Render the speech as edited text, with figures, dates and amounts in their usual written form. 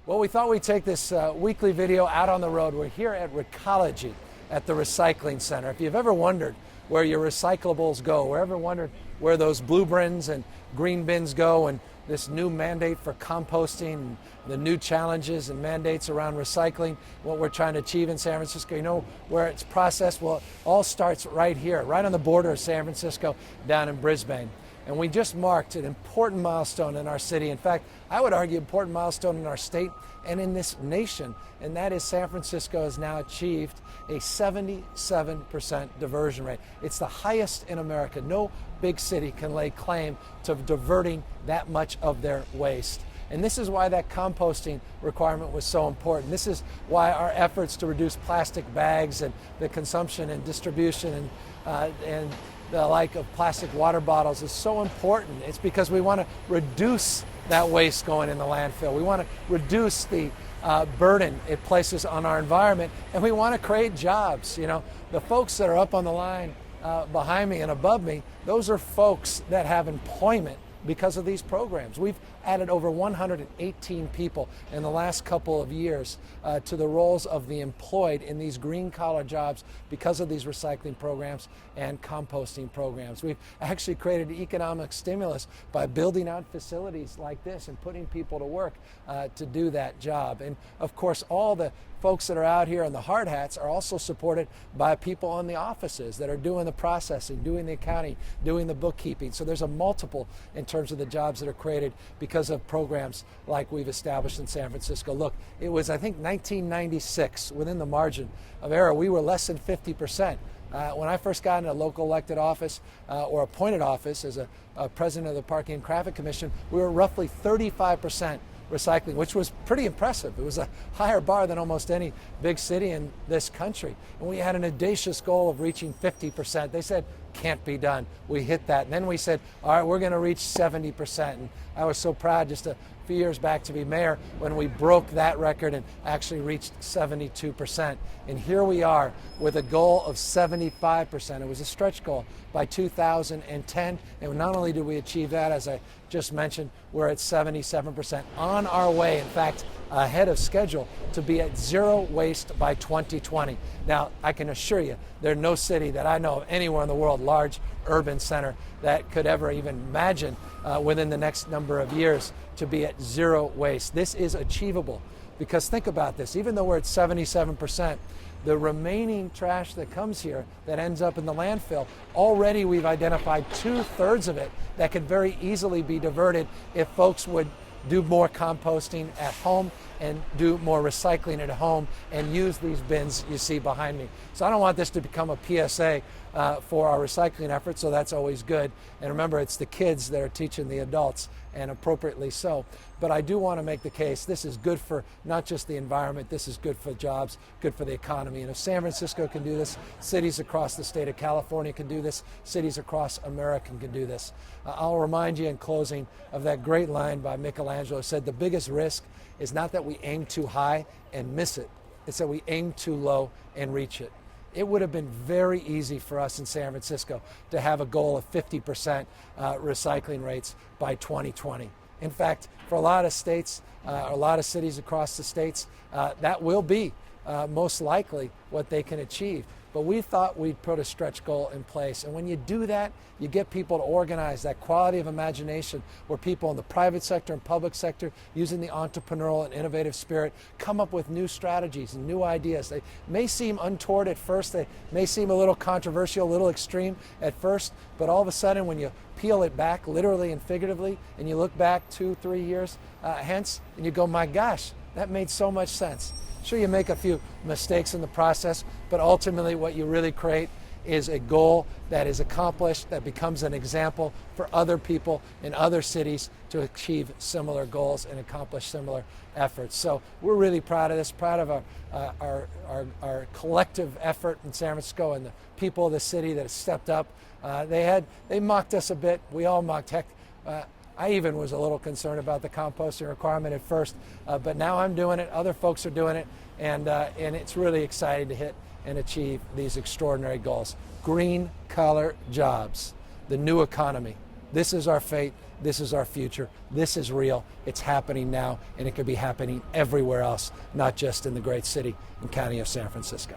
Well, we thought we'd take this weekly video out on the road. We're here at Recology at the Recycling Center. If you've ever wondered where your recyclables go, or ever wondered where those blue bins and green bins go, and this new mandate for composting, and the new challenges and mandates around recycling, what we're trying to achieve in San Francisco, you know where it's processed? Well, it all starts right here, right on the border of San Francisco, down in Brisbane. And we just marked an important milestone in our city. In fact, I would argue important milestone in our state and in this nation, and that is San Francisco has now achieved a 77% diversion rate. It's the highest in America. No big city can lay claim to diverting that much of their waste. And this is why that composting requirement was so important. This is why our efforts to reduce plastic bags and the consumption and distribution and the like of plastic water bottles is so important. It's because we want to reduce that waste going in the landfill. We want to reduce the burden it places on our environment, and we want to create jobs. You know, the folks that are up on the line behind me and above me, those are folks that have employment because of these programs. We've added over 118 people in the last couple of years to the roles of the employed in these green collar jobs because of these recycling programs and composting programs. We've actually created economic stimulus by building out facilities like this and putting people to work to do that job. And of course, all the folks that are out here in the hard hats are also supported by people in the offices that are doing the processing, doing the accounting, doing the bookkeeping. So there's a multiple in terms of the jobs that are created because of programs like we've established in San Francisco. Look, it was, I think, 1996, within the margin of error, we were less than 50%. When I first got into a local elected office or appointed office as a president of the Parking and Traffic Commission, we were roughly 35% recycling, which was pretty impressive. It was a higher bar than almost any big city in this country. And we had an audacious goal of reaching 50%. They said, can't be done. We hit that. And then we said, all right, we're going to reach 70%. And I was so proud just a few years back to be mayor when we broke that record and actually reached 72%. And here we are with a goal of 75%. It was a stretch goal by 2010. And not only did we achieve that, as I just mentioned, we're at 77% on our way, in fact, ahead of schedule, to be at zero waste by 2020. Now, I can assure you, there's no city that I know of anywhere in the world, large urban center, that could ever even imagine within the next number of years to be at zero waste. This is achievable because think about this, even though we're at 77%, the remaining trash that comes here that ends up in the landfill, already we've identified 2/3 of it that could very easily be diverted if folks would do more composting at home and do more recycling at home and use these bins you see behind me. So I don't want this to become a PSA for our recycling efforts, so that's always good. And remember, it's the kids that are teaching the adults, and appropriately so. But I do want to make the case, this is good for not just the environment, this is good for jobs, good for the economy. And if San Francisco can do this, cities across the state of California can do this, cities across America can do this. I'll remind you in closing of that great line by Michelangelo, who said, the biggest risk is not that we aim too high and miss it, it's that we aim too low and reach it. It would have been very easy for us in San Francisco to have a goal of 50% recycling rates by 2020. In fact, for a lot of states, a lot of cities across the states, that will be most likely what they can achieve. But we thought we'd put a stretch goal in place. And when you do that, you get people to organize, that quality of imagination where people in the private sector and public sector, using the entrepreneurial and innovative spirit, come up with new strategies and new ideas. They may seem untoward at first, they may seem a little controversial, a little extreme at first, but all of a sudden when you peel it back, literally and figuratively, and you look back 2-3 years hence, and you go, my gosh, that made so much sense. Sure, you make a few mistakes in the process, but ultimately what you really create is a goal that is accomplished, that becomes an example for other people in other cities to achieve similar goals and accomplish similar efforts. So we're really proud of this, proud of our collective effort in San Francisco and the people of the city that have stepped up. They mocked us a bit. We all mocked. Heck, I even was a little concerned about the composting requirement at first, but now I'm doing it, other folks are doing it, and it's really exciting to hit and achieve these extraordinary goals. Green collar jobs, the new economy. This is our fate. This is our future. This is real. It's happening now, and it could be happening everywhere else, not just in the great city and county of San Francisco.